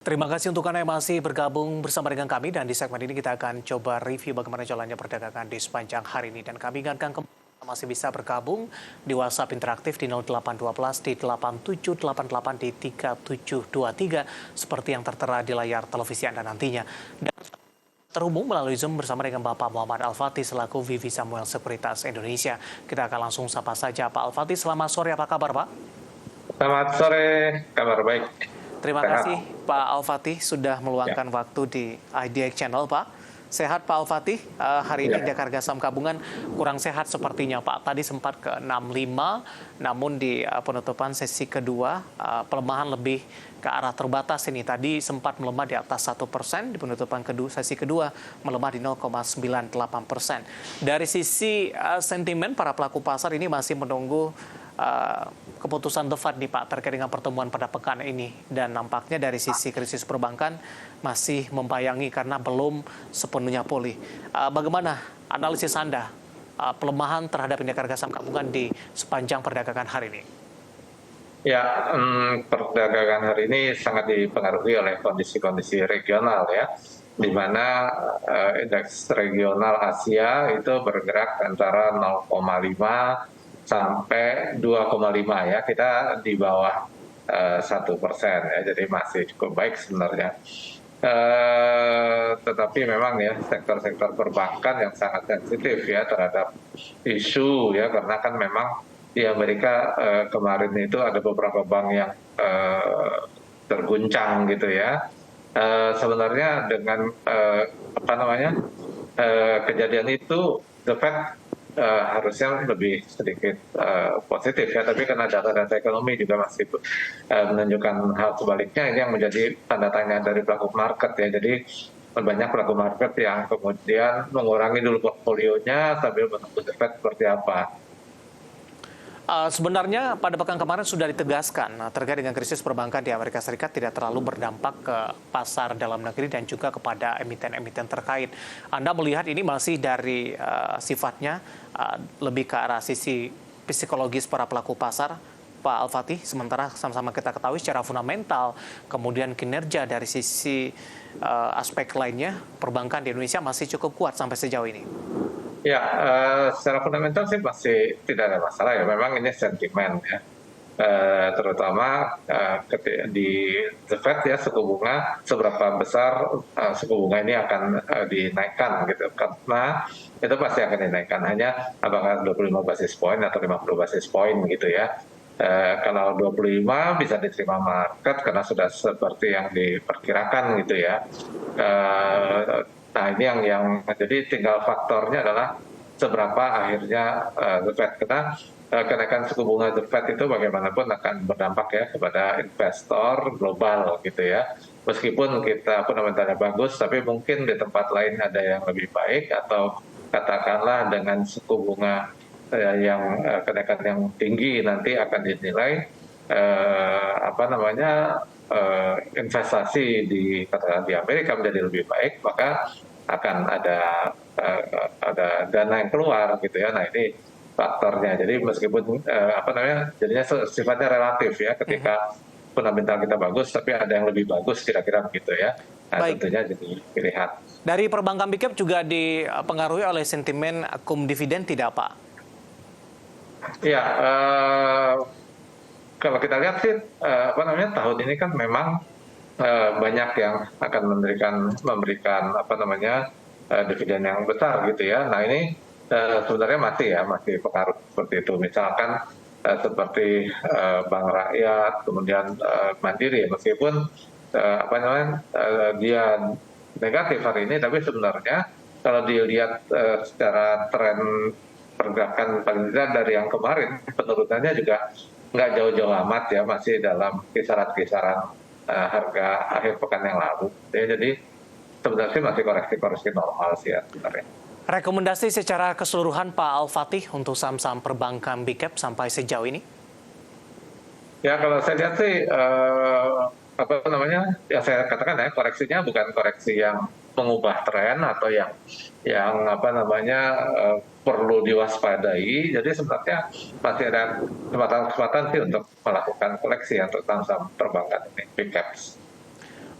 Terima kasih untuk Anda yang masih bergabung bersama dengan kami dan di segmen ini kita akan coba review bagaimana jalannya perdagangan di sepanjang hari ini dan kami ingatkan masih bisa bergabung di WhatsApp interaktif di 0812 di 8788 di 3723 seperti yang tertera di layar televisi Anda nantinya. Dan terhubung melalui Zoom bersama dengan Bapak Muhammad Al-Fatih selaku Vivi Samuel Sekuritas Indonesia. Kita akan langsung sapa saja Pak Al-Fatih. Selamat sore, apa kabar Pak? Selamat sore, kabar baik. Terima Sehat. kasih Pak Al-Fatih sudah meluangkan Ya. waktu di IDX Channel, Pak. Sehat Pak Al-Fatih, hari ini Ya. indeks harga saham gabungan kurang sehat sepertinya Pak. Tadi sempat ke 65, namun di penutupan sesi kedua pelemahan lebih ke arah terbatas ini. Tadi sempat melemah di atas 1%, di penutupan sesi kedua melemah di 0,98%. Dari sisi sentimen para pelaku pasar ini masih menunggu keputusan The Fed nih Pak terkait dengan pertemuan pada pekan ini, dan nampaknya dari sisi krisis perbankan masih membayangi karena belum sepenuhnya pulih. Bagaimana analisis Anda pelemahan terhadap indeks harga saham gabungan di sepanjang perdagangan hari ini? Ya, perdagangan hari ini sangat dipengaruhi oleh kondisi-kondisi regional ya, di mana indeks regional Asia itu bergerak antara 0,5 sampai 2,5 ya, kita di bawah 1% ya, jadi masih cukup baik sebenarnya. Tetapi memang ya sektor-sektor perbankan yang sangat sensitif ya terhadap isu ya, karena kan memang di Amerika kemarin itu ada beberapa bank yang terguncang gitu ya. Sebenarnya dengan kejadian itu The Fed harusnya lebih sedikit positif ya, tapi karena data-data ekonomi juga masih menunjukkan hal sebaliknya, ini yang menjadi tanda tanya dari pelaku market ya. Jadi banyak pelaku market yang kemudian mengurangi dulu portfolionya sambil menunggu The Fed seperti apa. Sebenarnya pada pekan kemarin sudah ditegaskan terkait dengan krisis perbankan di Amerika Serikat tidak terlalu berdampak ke pasar dalam negeri dan juga kepada emiten-emiten terkait. Anda melihat ini masih dari sifatnya lebih ke arah sisi psikologis para pelaku pasar, Pak Al-Fatih, sementara sama-sama kita ketahui secara fundamental, kemudian kinerja dari sisi aspek lainnya, perbankan di Indonesia masih cukup kuat sampai sejauh ini. Ya, secara fundamental sih masih tidak ada masalah ya. Memang ini sentimen ya, terutama di The Fed ya, suku bunga seberapa besar suku bunga ini akan dinaikkan gitu. Karena itu pasti akan dinaikkan, hanya apakah 25 basis point atau 50 basis point gitu ya. Kalau 25 bisa diterima market karena sudah seperti yang diperkirakan gitu ya. Nah, ini yang jadi tinggal faktornya adalah seberapa akhirnya The Fed, karena kenaikan suku bunga The Fed itu bagaimanapun akan berdampak ya kepada investor global gitu ya. Meskipun kita fundamentalnya bagus, tapi mungkin di tempat lain ada yang lebih baik, atau katakanlah dengan suku bunga kenaikan yang tinggi nanti akan dinilai investasi di Amerika menjadi lebih baik, maka akan ada dana yang keluar gitu ya. Nah, ini faktornya. Jadi meskipun jadinya sifatnya relatif ya, ketika fundamental kita bagus tapi ada yang lebih bagus kira-kira begitu ya. Nah, Baik. tentunya jadi pilihan. Dari perbankan big cap juga dipengaruhi oleh sentimen akum dividen tidak Pak? Ya, kalau kita lihat sih tahun ini kan memang banyak yang akan memberikan dividen yang besar gitu ya. Nah, ini sebenarnya masih pengaruh seperti itu. Misalkan seperti Bank Rakyat, kemudian Mandiri, meskipun dia negatif hari ini, tapi sebenarnya kalau dilihat secara tren pergerakan paling tidak dari yang kemarin, penurunannya juga nggak jauh-jauh amat ya, masih dalam kisaran-kisaran harga akhir pekan yang lalu. Ya, jadi sebenarnya masih koreksi-koreksi normal sih ya sebenarnya. Rekomendasi secara keseluruhan Pak Al-Fatih untuk saham-saham perbankan big cap sampai sejauh ini? Ya, kalau saya lihat sih ya saya katakan ya, koreksinya bukan koreksi yang mengubah tren atau yang perlu diwaspadai. Jadi sebenarnya masih ada kesempatan sih untuk melakukan koleksi untuk saham-saham perbankan ini, big caps.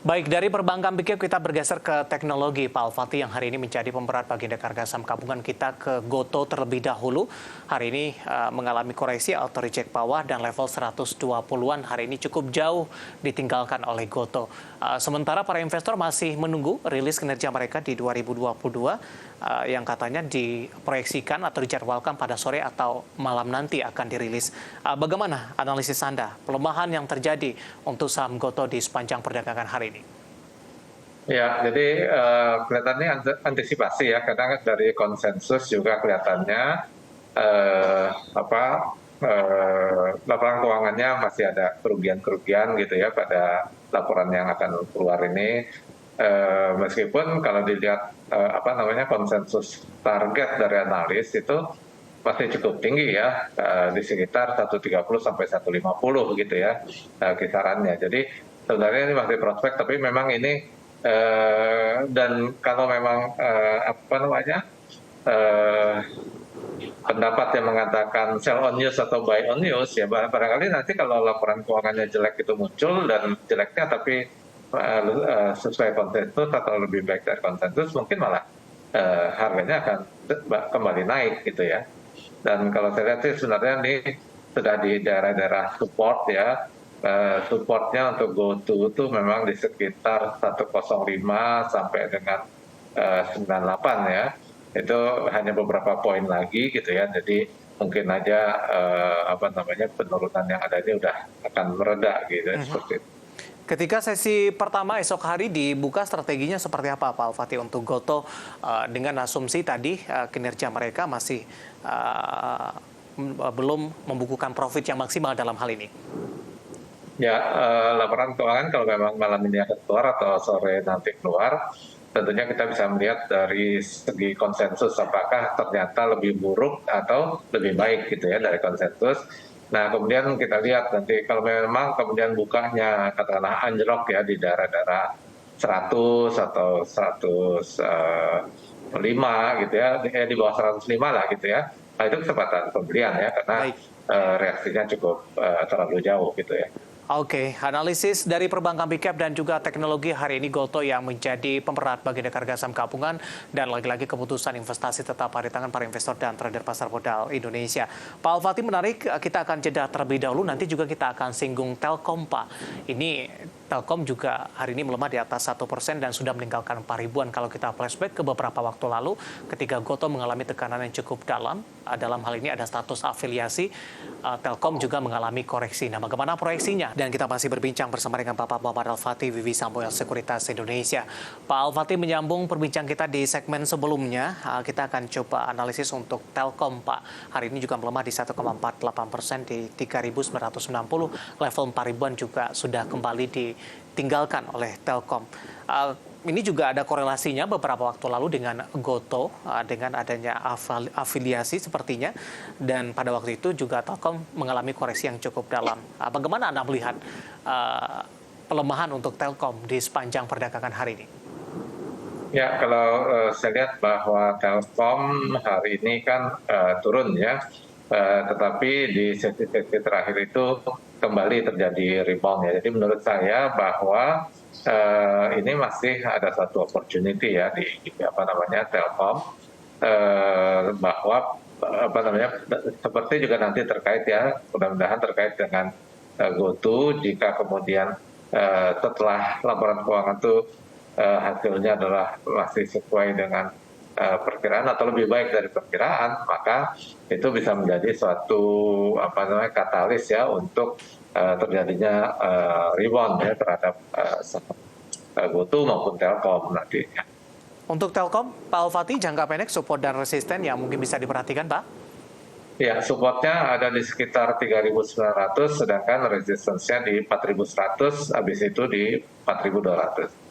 Baik, dari perbankan Big Cap kita bergeser ke teknologi, Pak Alfati, yang hari ini menjadi pemberat bagi indeks harga saham gabungan kita ke Goto terlebih dahulu. Hari ini mengalami koreksi atau reject bawah dan level 120-an hari ini cukup jauh ditinggalkan oleh Goto. Sementara para investor masih menunggu rilis kinerja mereka di 2022 yang katanya diproyeksikan atau dijadwalkan pada sore atau malam nanti akan dirilis. Bagaimana analisis Anda pelemahan yang terjadi untuk saham Goto di sepanjang perdagangan hari ini? Ya, jadi kelihatannya antisipasi ya, karena dari konsensus juga kelihatannya laporan keuangannya masih ada kerugian-kerugian gitu ya pada laporan yang akan keluar ini. Meskipun kalau dilihat konsensus target dari analis itu masih cukup tinggi ya, di sekitar 130 sampai 150 gitu ya kisarannya. Jadi sebenarnya ini masih prospek, tapi memang ini dan kalau memang pendapat yang mengatakan sell on news atau buy on news ya, barangkali nanti kalau laporan keuangannya jelek itu muncul dan jeleknya tapi sesuai konsensus atau lebih baik dari konsensus, mungkin malah harganya akan kembali naik gitu ya. Dan kalau saya lihat sih sebenarnya ini sudah di daerah-daerah support ya. Supportnya untuk GoTo itu memang di sekitar 105 sampai dengan 98 ya. Itu hanya beberapa poin lagi gitu ya. Jadi mungkin aja penurunan yang ada ini udah akan mereda gitu seperti itu. Ketika sesi pertama esok hari dibuka, strateginya seperti apa Pak Alfati untuk Goto dengan asumsi tadi kinerja mereka masih belum membukukan profit yang maksimal dalam hal ini? Ya, laporan keuangan kalau memang malam ini akan keluar atau sore nanti keluar, tentunya kita bisa melihat dari segi konsensus apakah ternyata lebih buruk atau lebih baik gitu ya dari konsensus. Nah, kemudian kita lihat nanti kalau memang kemudian bukanya katakanlah anjlok ya di daerah-daerah 100 atau 105 gitu ya, di bawah 105 lah gitu ya. Nah, itu kesempatan pembelian ya, karena reaksinya cukup terlalu jauh gitu ya. Oke, analisis dari perbankan Big Cap dan juga teknologi hari ini Goto yang menjadi pemberat bagi indeks harga saham gabungan dan lagi-lagi keputusan investasi tetap ada di tangan para investor dan trader pasar modal Indonesia. Pak Alfati, menarik, kita akan jeda terlebih dahulu, nanti juga kita akan singgung Telkom, Pak. Ini Telkom juga hari ini melemah di atas 1% dan sudah meninggalkan 4 ribuan. Kalau kita flashback ke beberapa waktu lalu, ketika Goto mengalami tekanan yang cukup dalam hal ini ada status afiliasi, Telkom juga mengalami koreksi. Nah, bagaimana proyeksinya? Dan kita masih berbincang bersama dengan Bapak Muhammad Alfati, VP Samuel Sekuritas Indonesia. Pak Alfati, menyambung perbincangan kita di segmen sebelumnya, kita akan coba analisis untuk Telkom, Pak. Hari ini juga melemah di 1,48% di 3.960, level 4 ribuan juga sudah kembali ditinggalkan oleh Telkom. Ini juga ada korelasinya beberapa waktu lalu dengan Goto, dengan adanya afiliasi sepertinya, dan pada waktu itu juga Telkom mengalami koreksi yang cukup dalam. Bagaimana Anda melihat pelemahan untuk Telkom di sepanjang perdagangan hari ini? Ya, kalau saya lihat bahwa Telkom hari ini kan turun ya, tetapi di sesi-sesi terakhir itu kembali terjadi rebound ya. Jadi menurut saya bahwa ini masih ada satu opportunity ya di Telkom, bahwa seperti juga nanti terkait ya, mudah-mudahan terkait dengan GoTo, jika kemudian setelah laporan keuangan itu hasilnya adalah masih sesuai dengan perkiraan atau lebih baik dari perkiraan, maka itu bisa menjadi suatu katalis ya untuk terjadinya rebound ya terhadap GoTo maupun Telkom nantinya. Untuk Telkom, Pak Alfati, jangka pendek support dan resisten yang mungkin bisa diperhatikan, Pak? Ya, supportnya ada di sekitar 3.900, sedangkan resistance-nya di 4.100, habis itu di 4.200.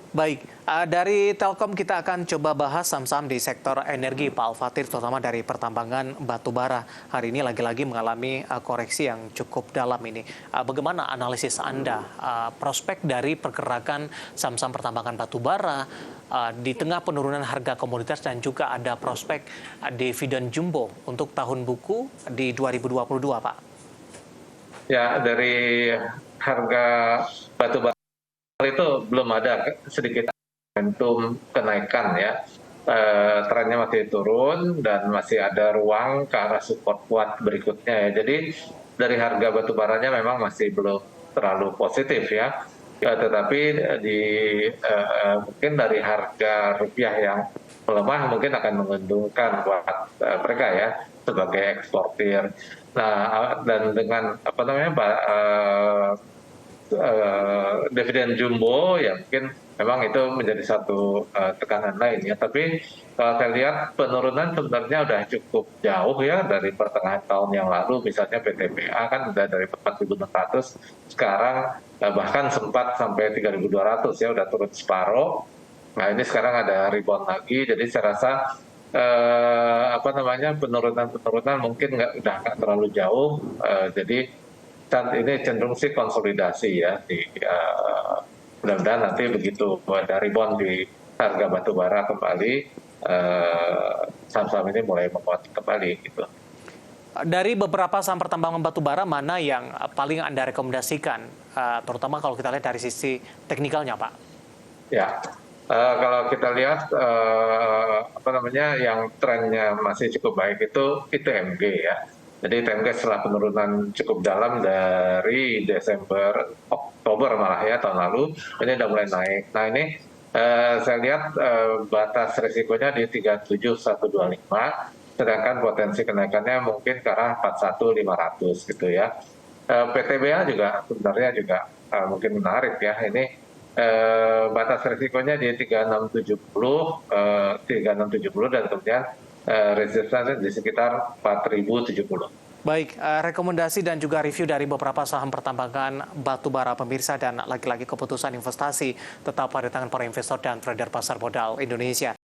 Baik, dari Telkom kita akan coba bahas saham-saham di sektor energi, Pak Alfati, terutama dari pertambangan batu bara. Hari ini lagi-lagi mengalami koreksi yang cukup dalam ini. Bagaimana analisis Anda prospek dari pergerakan saham-saham pertambangan batu bara di tengah penurunan harga komoditas dan juga ada prospek dividen jumbo untuk tahun buku di 2022, Pak? Ya, dari harga batu bara itu belum ada sedikit momentum kenaikan ya. Trennya masih turun dan masih ada ruang ke arah support kuat berikutnya ya. Jadi dari harga batu baranya memang masih belum terlalu positif ya. Tetapi mungkin dari harga rupiah yang melemah mungkin akan menguntungkan buat mereka ya sebagai eksportir. Nah, dan dengan apa namanya dividen jumbo ya mungkin memang itu menjadi satu tekanan lain ya. Tapi kalau saya lihat penurunan sebenarnya udah cukup jauh ya dari pertengahan tahun yang lalu. Misalnya PTBA kan udah dari 4.600 sekarang bahkan sempat sampai 3.200 ya, udah turun separuh. Nah ini sekarang ada rebound lagi. Jadi saya rasa apa namanya penurunan mungkin udah nggak terlalu jauh. Jadi saat ini cenderung sih konsolidasi ya. Mudah-mudahan nanti begitu ada rebound di harga batu bara kembali, saham-saham ini mulai menguat kembali gitu. Dari beberapa saham pertambangan batu bara, mana yang paling Anda rekomendasikan, terutama kalau kita lihat dari sisi teknikalnya, Pak? Ya, kalau kita lihat apa namanya yang trennya masih cukup baik itu ITMG ya. Jadi ITMG setelah penurunan cukup dalam dari Desember, Oktober malah ya tahun lalu, ini udah mulai naik. Nah ini saya lihat batas risikonya di 37125, sedangkan potensi kenaikannya mungkin ke arah 41500 gitu ya. PTBA juga sebenarnya juga mungkin menarik ya. Ini batas risikonya di 3670 dan kemudian resistance di sekitar 4070. Baik, rekomendasi dan juga review dari beberapa saham pertambangan batu bara pemirsa, dan lagi-lagi keputusan investasi tetap pada tangan para investor dan trader pasar modal Indonesia.